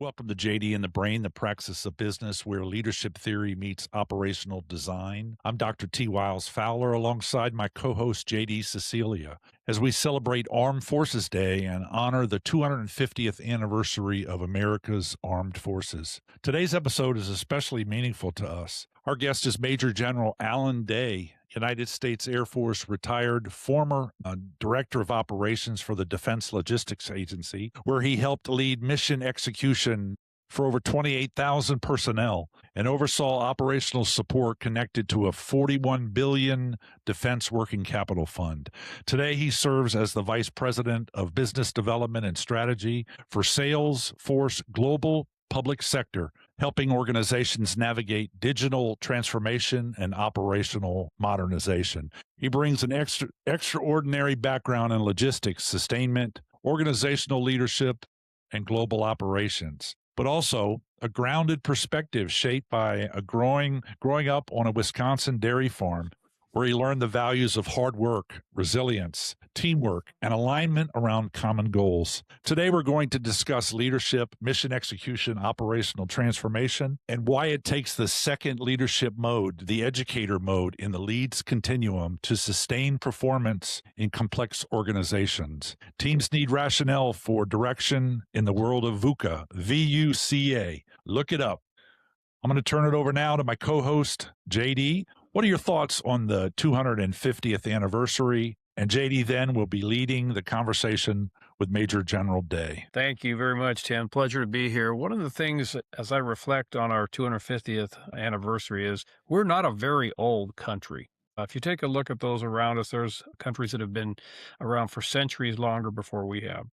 Welcome to JD and the Brain, the praxis of business where leadership theory meets operational design. I'm Dr. T. Wiles Fowler alongside my co host JD Cecilia as we celebrate Armed Forces Day and honor the 250th anniversary of America's Armed Forces. Today's episode is especially meaningful to us. Our guest is Major General Allan Day, United States Air Force retired former director of operations for the Defense Logistics Agency, where he helped lead mission execution for over 28,000 personnel and oversaw operational support connected to a 41 billion defense working capital fund. Today he serves as the Vice President of Business Development and Strategy for Salesforce Global Public Sector, helping organizations navigate digital transformation and operational modernization. He brings an extraordinary background in logistics, sustainment, organizational leadership, and global operations, but also a grounded perspective shaped by growing up on a Wisconsin dairy farm where he learned the values of hard work, resilience, teamwork, and alignment around common goals. Today, we're going to discuss leadership, mission execution, operational transformation, and why it takes the second leadership mode, the educator mode, in the leads continuum to sustain performance in complex organizations. Teams need rationale for direction in the world of VUCA, V-U-C-A. Look it up. I'm going to turn it over now to my co-host, JD. What are your thoughts on the 250th anniversary? And JD then will be leading the conversation with Major General Day. Thank you very much, Tim. Pleasure to be here. One of the things, as I reflect on our 250th anniversary, is we're not a very old country. If you take a look at those around us, there's countries that have been around for centuries longer before we have.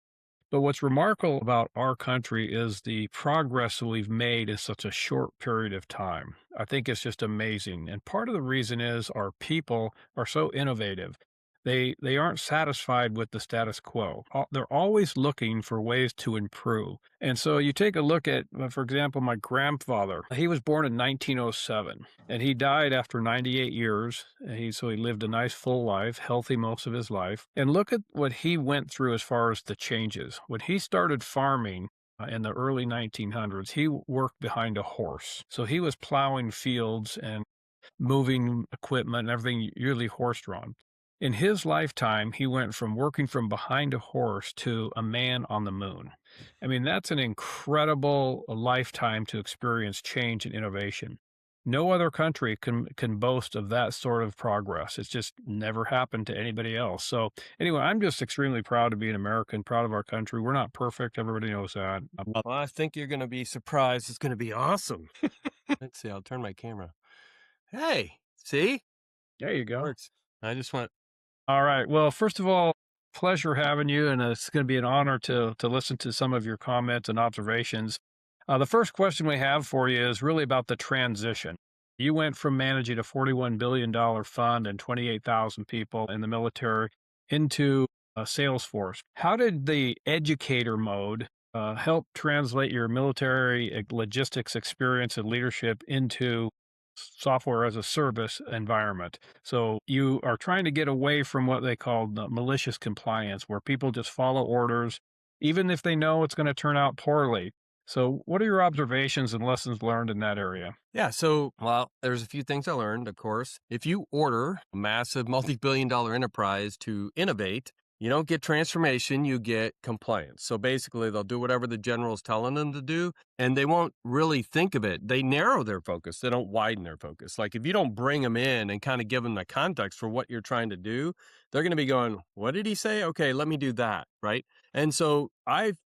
But what's remarkable about our country is the progress that we've made in such a short period of time. I think it's just amazing. And part of the reason is our people are so innovative. They aren't satisfied with the status quo. They're always looking for ways to improve. And so you take a look at, for example, my grandfather. He was born in 1907, and he died after 98 years. So he lived a nice full life, healthy most of his life. And look at what he went through as far as the changes. When he started farming in the early 1900s, he worked behind a horse. So he was plowing fields and moving equipment and everything, usually horse-drawn. In his lifetime, he went from working from behind a horse to a man on the moon. I mean, that's an incredible lifetime to experience change and innovation. No other country can boast of that sort of progress. It's just never happened to anybody else. So anyway, I'm just extremely proud to be an American, proud of our country. We're not perfect. Everybody knows that. Well, I think you're going to be surprised. It's going to be awesome. Let's see. I'll turn my camera. Hey, see? There you go. Works. I just want. All right. Well, first of all, pleasure having you, and it's going to be an honor to listen to some of your comments and observations. The first question we have for you is really about the transition. You went from managing a $41 billion fund and 28,000 people in the military into Salesforce. How did the educator mode help translate your military logistics experience and leadership into software as a service environment? So you are trying to get away from what they call malicious compliance, where people just follow orders, even if they know it's going to turn out poorly. So what are your observations and lessons learned in that area? Yeah. So, well, there's a few things I learned, of course. If you order a massive multi-billion-dollar enterprise to innovate, you don't get transformation, you get compliance. So basically, they'll do whatever the general's telling them to do, and they won't really think of it. They narrow their focus. They don't widen their focus. Like if you don't bring them in and kind of give them the context for what you're trying to do, they're going to be going, what did he say? Okay, let me do that, right? And so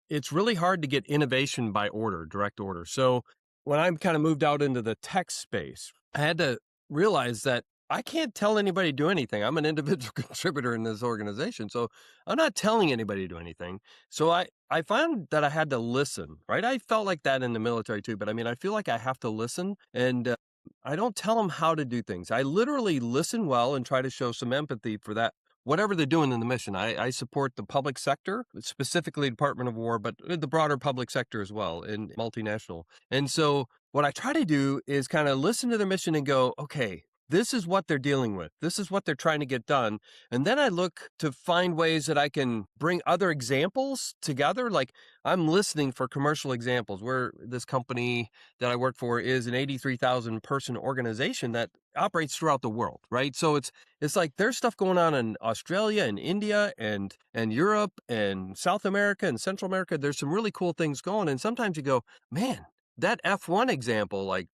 it's really hard to get innovation by order, direct order. So when I kind of moved out into the tech space, I had to realize that I can't tell anybody to do anything. I'm an individual contributor in this organization, so I'm not telling anybody to do anything. So I found that I had to listen, right? I felt like that in the military too, but I mean, I feel like I have to listen, and I don't tell them how to do things. I literally listen well and try to show some empathy for that, whatever they're doing in the mission. I support the public sector, specifically Department of War, but the broader public sector as well, and multinational. And so what I try to do is kind of listen to their mission and go, okay, this is what they're dealing with. This is what they're trying to get done. And then I look to find ways that I can bring other examples together. Like I'm listening for commercial examples where this company that I work for is an 83,000 person organization that operates throughout the world, right? So it's like there's stuff going on in Australia and India and Europe and South America and Central America. There's some really cool things going. And sometimes you go, man, that F1 example, like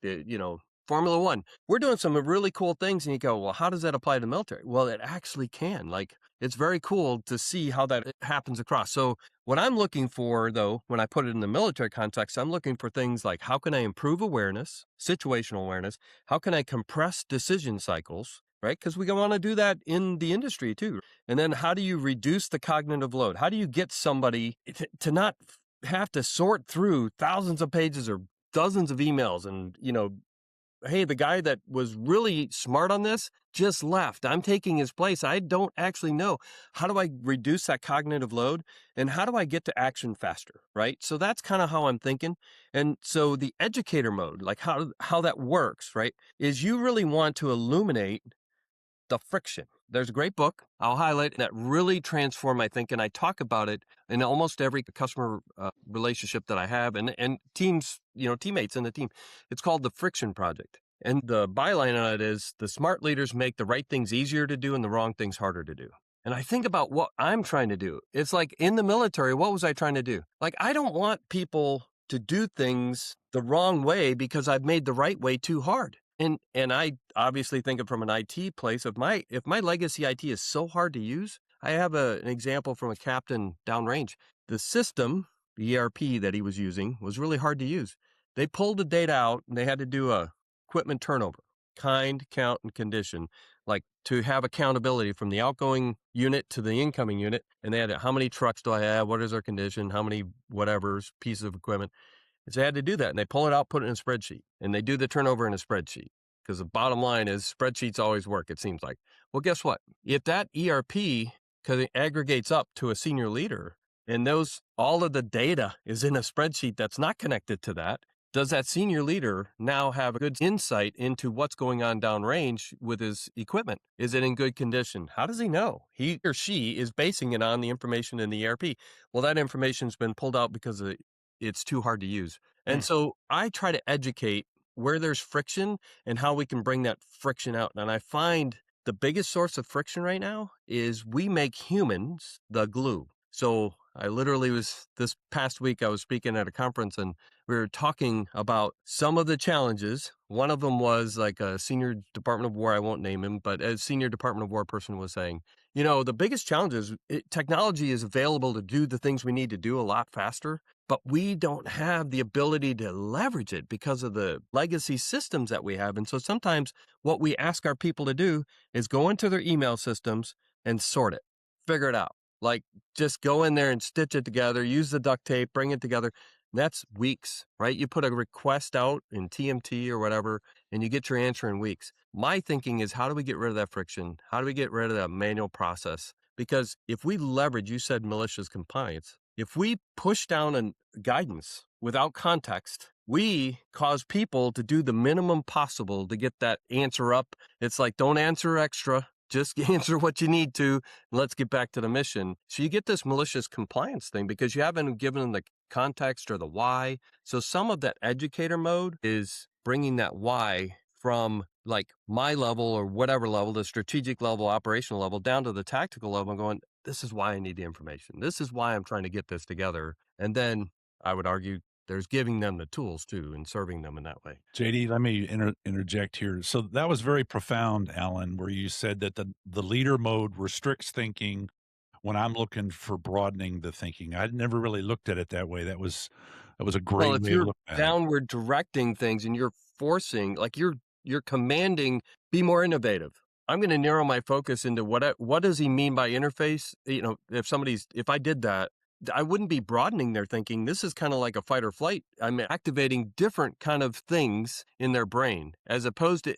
Formula One, we're doing some really cool things. And you go, well, how does that apply to the military? Well, it actually can. Like, it's very cool to see how that happens across. So what I'm looking for, though, when I put it in the military context, I'm looking for things like how can I improve awareness, situational awareness? How can I compress decision cycles? Right? Because we want to do that in the industry too. And then how do you reduce the cognitive load? How do you get somebody to not have to sort through thousands of pages or dozens of emails and, hey, the guy that was really smart on this just left. I'm taking his place. I don't actually know. How do I reduce that cognitive load? And how do I get to action faster? Right. So that's kind of how I'm thinking. And so the educator mode, like how that works, right, is you really want to illuminate the friction. There's a great book I'll highlight that really transformed my thinking. I talk about it in almost every customer relationship that I have and teams, teammates in the team. It's called the Friction Project. And the byline on it is the smart leaders make the right things easier to do and the wrong things harder to do. And I think about what I'm trying to do. It's like in the military, what was I trying to do? Like, I don't want people to do things the wrong way because I've made the right way too hard. And I obviously think of from an IT place. If my legacy IT is so hard to use, I have an example from a captain downrange. The system, the ERP that he was using, was really hard to use. They pulled the data out and they had to do a equipment turnover, kind, count, and condition, like to have accountability from the outgoing unit to the incoming unit. And they had how many trucks do I have? What is their condition? How many whatever's pieces of equipment? So they had to do that, and they pull it out, put it in a spreadsheet, and they do the turnover in a spreadsheet. Because the bottom line is spreadsheets always work, it seems like. Well, guess what? If that ERP, because it aggregates up to a senior leader, and all of the data is in a spreadsheet that's not connected to that, does that senior leader now have a good insight into what's going on downrange with his equipment? Is it in good condition? How does he know? He or she is basing it on the information in the ERP. Well, that information's been pulled out because it's too hard to use. And so I try to educate where there's friction and how we can bring that friction out. And I find the biggest source of friction right now is we make humans the glue. So I literally this past week, I was speaking at a conference and we were talking about some of the challenges. One of them was like a senior Department of War, I won't name him, but a senior Department of War person was saying, the biggest challenge is technology is available to do the things we need to do a lot faster, but we don't have the ability to leverage it because of the legacy systems that we have. And so sometimes what we ask our people to do is go into their email systems and sort it, figure it out. Like just go in there and stitch it together, use the duct tape, bring it together. That's weeks, right? You put a request out in TMT or whatever, and you get your answer in weeks. My thinking is, how do we get rid of that friction? How do we get rid of that manual process? Because if we leverage, you said malicious compliance, if we push down a guidance without context, we cause people to do the minimum possible to get that answer up. It's like, don't answer extra. Just answer what you need to. And let's get back to the mission. So you get this malicious compliance thing because you haven't given them the context or the why. So some of that educator mode is bringing that why from like my level or whatever level, the strategic level, operational level, down to the tactical level and going, this is why I need the information. This is why I'm trying to get this together. And then I would argue there's giving them the tools too and serving them in that way. JD, let me interject here. So that was very profound, Allan, where you said that the leader mode restricts thinking when I'm looking for broadening the thinking. I'd never really looked at it that way. That was a great Well, if way to you're look at it. downward directing things and you're forcing, like you're commanding, be more innovative. I'm going to narrow my focus into what does he mean by interface? If I did that, I wouldn't be broadening their thinking. This is kind of like a fight or flight. I'm activating different kind of things in their brain as opposed to,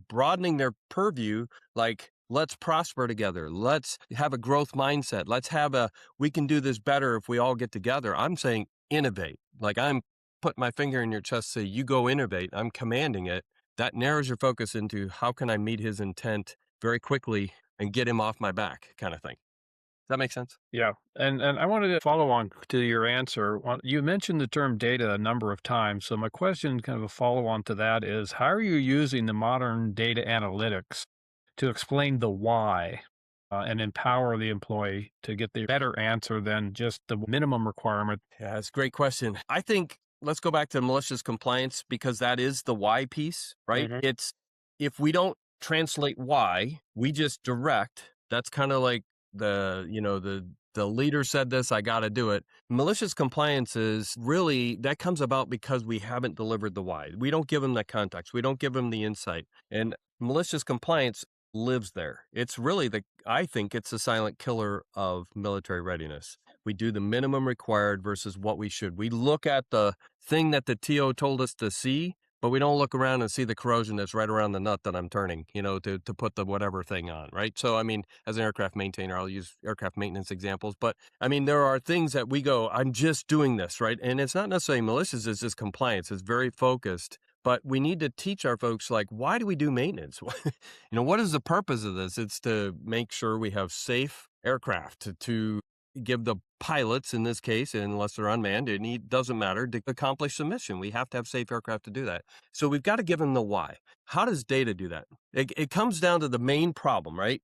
broadening their purview. Like, let's prosper together. Let's have a growth mindset. We can do this better if we all get together. I'm saying innovate. Like I'm putting my finger in your chest, say, you go innovate. I'm commanding it. that narrows your focus into how can I meet his intent very quickly and get him off my back kind of thing. Does that make sense? Yeah. And I wanted to follow on to your answer. You mentioned the term data a number of times. So my question, kind of a follow on to that, is how are you using the modern data analytics to explain the why and empower the employee to get the better answer than just the minimum requirement? Yeah, that's a great question. I think let's go back to malicious compliance because that is the why piece, right? Hmm. It's if we don't translate why, we just direct. That's kind of like the leader said this, I got to do it. Malicious compliance is really that comes about because we haven't delivered the why. We don't give them the context. We don't give them the insight. And malicious compliance lives there. It's really I think it's the silent killer of military readiness. We do the minimum required versus what we should. We look at the thing that the TO told us to see, but we don't look around and see the corrosion that's right around the nut that I'm turning, to put the whatever thing on, right? So, I mean, as an aircraft maintainer, I'll use aircraft maintenance examples, but I mean, there are things that we go, I'm just doing this, right? And it's not necessarily malicious, it's just compliance. It's very focused. But we need to teach our folks, like, why do we do maintenance? What is the purpose of this? It's to make sure we have safe aircraft, to give the pilots, in this case, unless they're unmanned, it doesn't matter, to accomplish the mission. We have to have safe aircraft to do that. So we've got to give them the why. How does data do that? It comes down to the main problem, right?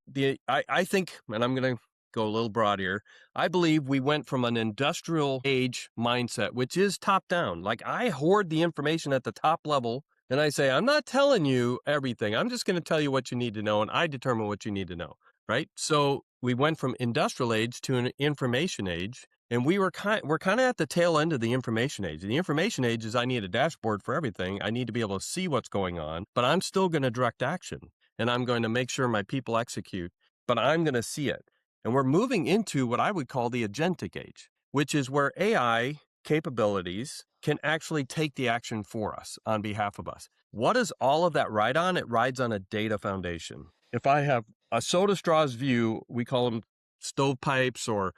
I think, and I'm going to go a little broad here, I believe we went from an industrial age mindset, which is top down. Like I hoard the information at the top level and I say, I'm not telling you everything. I'm just going to tell you what you need to know and I determine what you need to know, right? So we went from industrial age to an information age, and we're kind of at the tail end of the information age. And the information age is I need a dashboard for everything. I need to be able to see what's going on, but I'm still going to direct action and I'm going to make sure my people execute, but I'm going to see it. And we're moving into what I would call the agentic age, which is where AI capabilities can actually take the action for us on behalf of us. What does all of that ride on? It rides on a data foundation. If I have a soda straw's view, we call them stovepipes, or,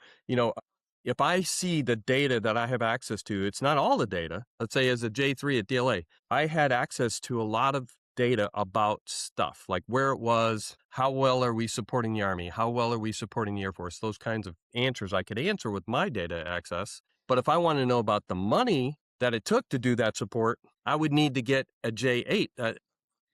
if I see the data that I have access to, it's not all the data. Let's say as a J3 at DLA, I had access to a lot of data about stuff, like where it was, how well are we supporting the Army, how well are we supporting the Air Force, those kinds of answers I could answer with my data access. But if I want to know about the money that it took to do that support, I would need to get a J8,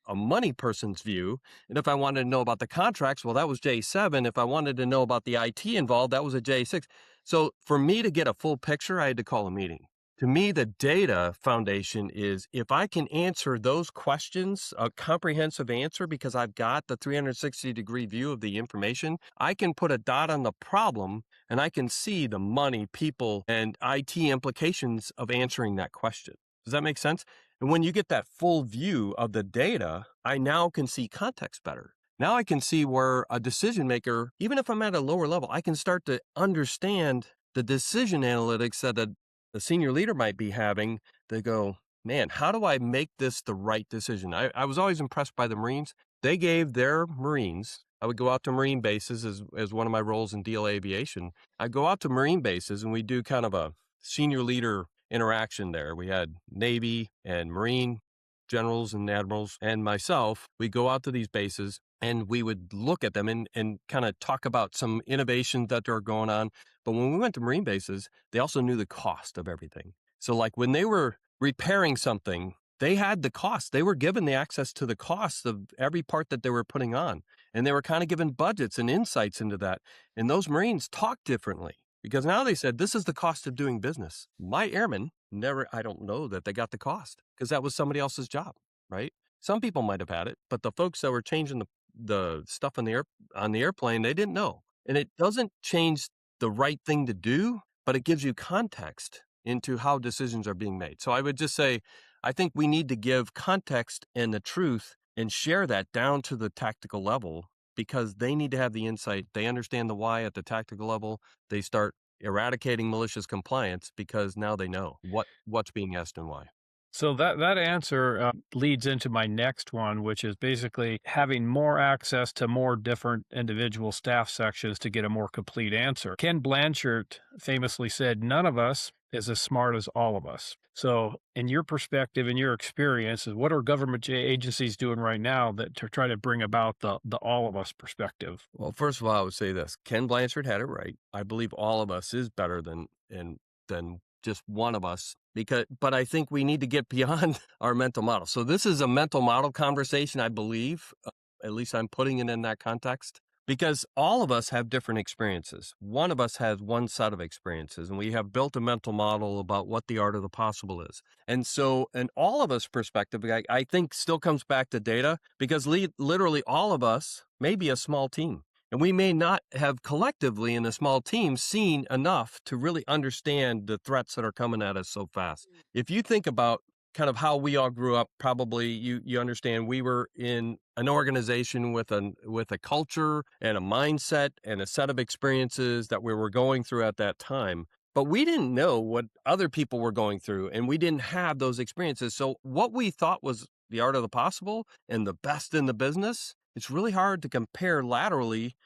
a money person's view. And if I wanted to know about the contracts, well, that was J7. If I wanted to know about the IT involved, that was a J6. So for me to get a full picture, I had to call a meeting. To me, the data foundation is if I can answer those questions, a comprehensive answer, because I've got the 360-degree view of the information, I can put a dot on the problem and I can see the money, people, and IT implications of answering that question. Does that make sense? And when you get that full view of the data, I now can see context better. Now I can see where a decision maker, even if I'm at a lower level, I can start to understand the decision analytics that the senior leader might be having. They go, man, how do I make this the right decision? I was always impressed by the Marines. They gave their Marines, I would go out to Marine bases as one of my roles in DLA aviation. I go out to Marine bases and we do kind of a senior leader interaction there. We had Navy and Marine generals and admirals and myself. We go out to these bases and we would look at them and kind of talk about some innovations that are going on. But when we went to Marine bases, they also knew the cost of everything. So like when they were repairing something, they had the cost. They were given the access to the cost of every part that they were putting on. And they were kind of given budgets and insights into that. And those Marines talked differently. Because now they said, this is the cost of doing business. My airmen I don't know that they got the cost because that was somebody else's job, right? Some people might have had it, but the folks that were changing the stuff on the airplane, they didn't know. And it doesn't change the right thing to do, but it gives you context into how decisions are being made. So I would just say, I think we need to give context and the truth and share that down to the tactical level because they need to have the insight. They understand the why at the tactical level. They start eradicating malicious compliance because now they know what's being asked and why. So that answer leads into my next one, which is basically having more access to more different individual staff sections to get a more complete answer. Ken Blanchard famously said, "None of us is as smart as all of us." So, in your perspective, in your experience, what are government agencies doing right now that to try to bring about the all of us perspective? Well, first of all, I would say this: Ken Blanchard had it right. I believe all of us is better than just one of us. But I think we need to get beyond our mental model. So this is a mental model conversation, I believe. At least I'm putting it in that context because all of us have different experiences. One of us has one set of experiences, and we have built a mental model about what the art of the possible is. And so, in all of us perspective, I think still comes back to data because literally all of us may be a small team. And we may not have collectively in a small team seen enough to really understand the threats that are coming at us so fast. If you think about kind of how we all grew up, probably you understand we were in an organization with a culture and a mindset and a set of experiences that we were going through at that time. But we didn't know what other people were going through, and we didn't have those experiences. So what we thought was the art of the possible and the best in the business, it's really hard to compare laterally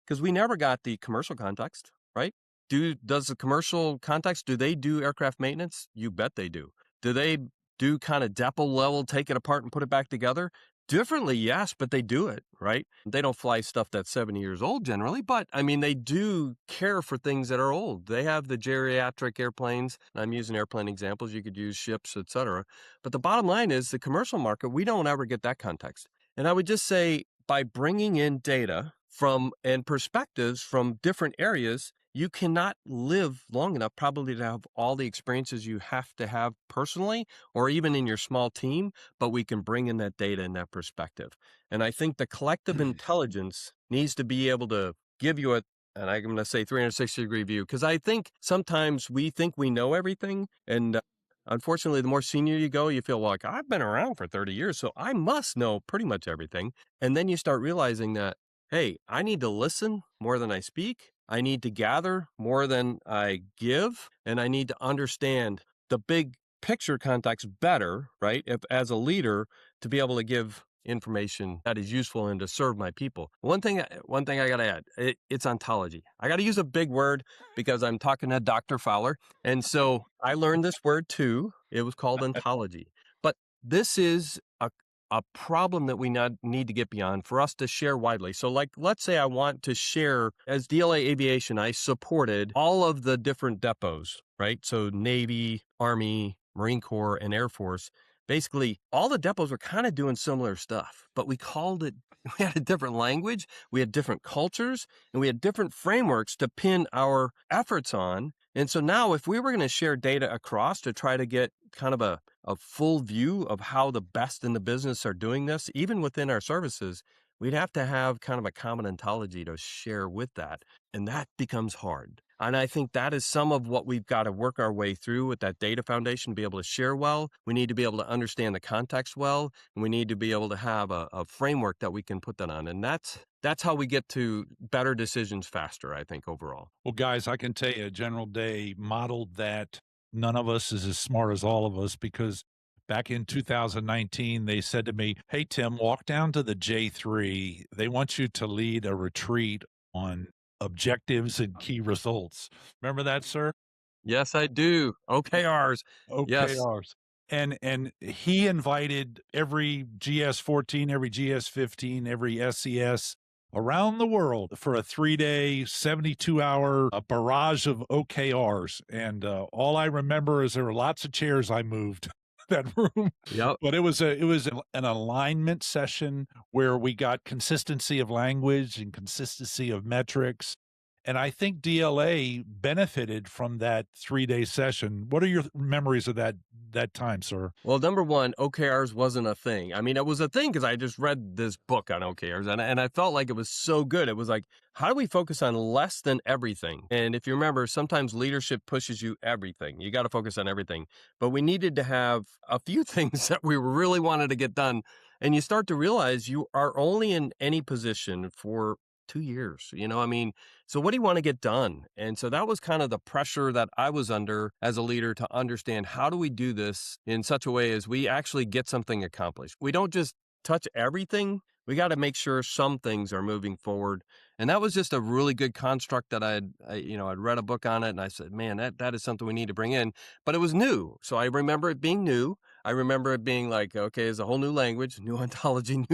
because we never got the commercial context, right? Does the commercial context, do they do aircraft maintenance? You bet they do. Do they do kind of depot level, take it apart and put it back together? Differently, yes, but they do it, right? They don't fly stuff that's 70 years old generally, but I mean, they do care for things that are old. They have the geriatric airplanes. I'm using airplane examples. You could use ships, etc. But the bottom line is the commercial market, we don't ever get that context. And I would just say by bringing in data and perspectives from different areas, you cannot live long enough probably to have all the experiences you have to have personally or even in your small team, but we can bring in that data and that perspective. And I think the collective intelligence needs to be able to give you and I'm going to say 360-degree view, because I think sometimes we think we know everything. And unfortunately, the more senior you go, you feel like I've been around for 30 years, so I must know pretty much everything. And then you start realizing that, hey, I need to listen more than I speak. I need to gather more than I give, and I need to understand the big picture context better, right? If as a leader to be able to give information that is useful and to serve my people. One thing I got to add, it's ontology. I got to use a big word because I'm talking to Dr. Fowler. And so I learned this word too. It was called ontology. But this is a problem that we need to get beyond for us to share widely. So like, let's say I want to share, as DLA Aviation, I supported all of the different depots, right? So Navy, Army, Marine Corps, and Air Force. Basically, all the depots were kind of doing similar stuff, but we had a different language, we had different cultures, and we had different frameworks to pin our efforts on. And so now if we were going to share data across to try to get kind of a full view of how the best in the business are doing this, even within our services, we'd have to have kind of a common ontology to share with that. And that becomes hard. And I think that is some of what we've got to work our way through with that data foundation to be able to share well. We need to be able to understand the context well, and we need to be able to have a framework that we can put that on. And that's how we get to better decisions faster, I think, overall. Well, guys, I can tell you, General Day modeled that none of us is as smart as all of us because back in 2019, they said to me, "Hey, Tim, walk down to the J3. They want you to lead a retreat on objectives and key results." Remember that, sir? Yes, I do. OKRs. Yes. OKRs. And he invited every GS-14, every GS-15, every SES around the world for a 3-day, 72-hour barrage of OKRs. And all I remember is there were lots of chairs I moved that room. Yep. But it was an alignment session where we got consistency of language and consistency of metrics. And I think DLA benefited from that 3-day session. What are your memories of that time, sir? Well, number one, OKRs wasn't a thing. I mean, it was a thing because I just read this book on OKRs and I felt like it was so good. It was like, how do we focus on less than everything? And if you remember, sometimes leadership pushes you everything. You got to focus on everything. But we needed to have a few things that we really wanted to get done. And you start to realize you are only in any position for 2 years, I mean, so what do you want to get done? And so that was kind of the pressure that I was under as a leader to understand how do we do this in such a way as we actually get something accomplished. We don't just touch everything. We got to make sure some things are moving forward. And that was just a really good construct that I'd read a book on it and I said, man, that is something we need to bring in. But it was new. So I remember it being new. I remember it being like, okay, it's a whole new language, new ontology,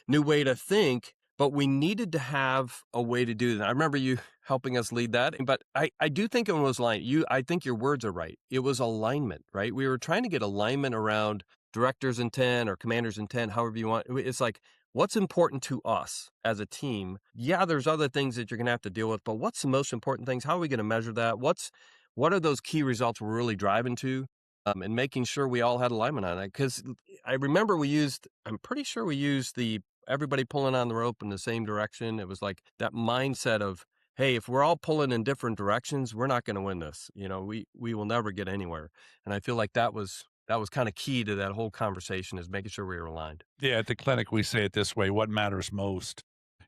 new way to think, but we needed to have a way to do that. I remember you helping us lead that, but I do think it was I think your words are right. It was alignment, right? We were trying to get alignment around director's intent or commander's intent, however you want. It's like, what's important to us as a team? Yeah, there's other things that you're going to have to deal with, but what's the most important things? How are we going to measure that? What are those key results we're really driving to? And making sure we all had alignment on it. Because I remember I'm pretty sure we used the everybody pulling on the rope in the same direction. It was like that mindset of, hey, if we're all pulling in different directions, we're not going to win this. We will never get anywhere. And I feel like that was kind of key to that whole conversation, is making sure we were aligned. Yeah, at the clinic, we say it this way: what matters most?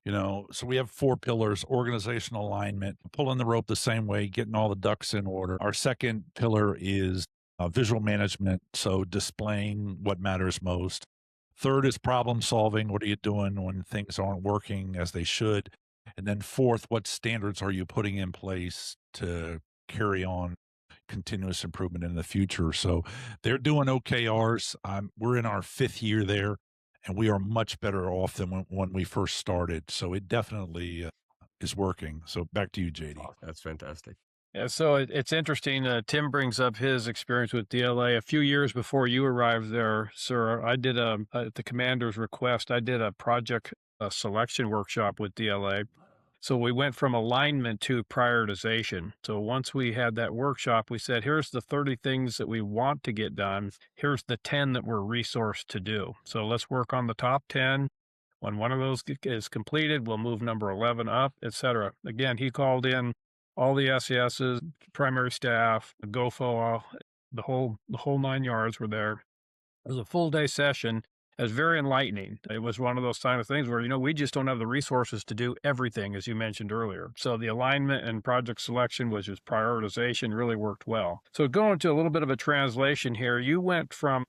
So we have 4 pillars: organizational alignment, pulling the rope the same way, getting all the ducks in order. Our second pillar is visual management, so displaying what matters most. Third is problem solving. What are you doing when things aren't working as they should? And then fourth, what standards are you putting in place to carry on continuous improvement in the future? So they're doing OKRs. We're in our 5th year there, and we are much better off than when we first started. So it definitely is working. So back to you, JD. Oh, that's fantastic. Yeah, so it's interesting. Tim brings up his experience with DLA. A few years before you arrived there, sir, I did at the commander's request, I did a project selection workshop with DLA. So we went from alignment to prioritization. So once we had that workshop, we said, here's the 30 things that we want to get done. Here's the 10 that we're resourced to do. So let's work on the top 10. When one of those is completed, we'll move number 11 up, etc. Again, he called in all the SESs, primary staff, the GOFO, the whole 9 yards were there. It was a full day session. It was very enlightening. It was one of those kind of things where, we just don't have the resources to do everything, as you mentioned earlier. So the alignment and project selection, which is prioritization, really worked well. So going to a little bit of a translation here, you went from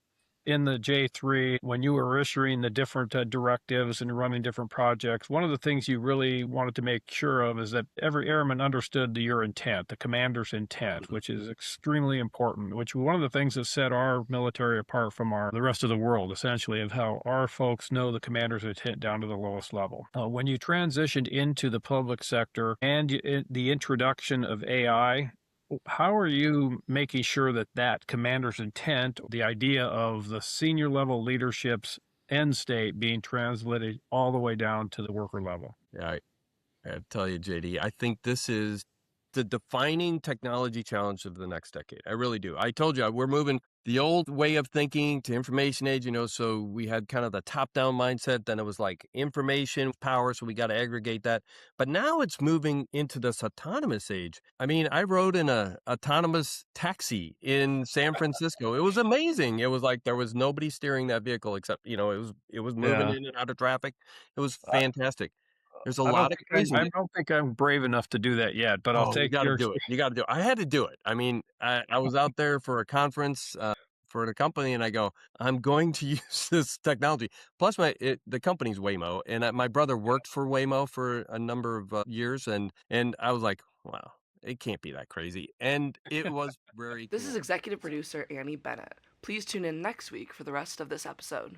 in the J3, when you were issuing the different directives and running different projects, one of the things you really wanted to make sure of is that every airman understood your intent, the commander's intent, which is extremely important, which one of the things that set our military apart from the rest of the world, essentially, of how our folks know the commander's intent down to the lowest level. When you transitioned into the public sector and the introduction of AI, how are you making sure that commander's intent, the idea of the senior level leadership's end state being translated all the way down to the worker level? Yeah, I tell you, JD, I think this is the defining technology challenge of the next decade. I really do. I told you, we're moving the old way of thinking to information age, so we had kind of the top down mindset. Then it was like information power. So we got to aggregate that. But now it's moving into this autonomous age. I mean, I rode in a autonomous taxi in San Francisco. It was amazing. It was like there was nobody steering that vehicle except, it was moving Yeah. in and out of traffic. It was fantastic. There's a I don't lot of think I craziness. don't think I'm brave enough to do that yet, but I'll Oh, you take gotta your do it. You gotta do it. I had to do it. I mean, I was out there for a conference, for the company, and I go, "I'm going to use this technology." Plus, the company's Waymo, and my brother worked for Waymo for a number of years, and I was like, "Wow, it can't be that crazy." And it was very This is cool. executive producer Annie Bennett. Please tune in next week for the rest of this episode.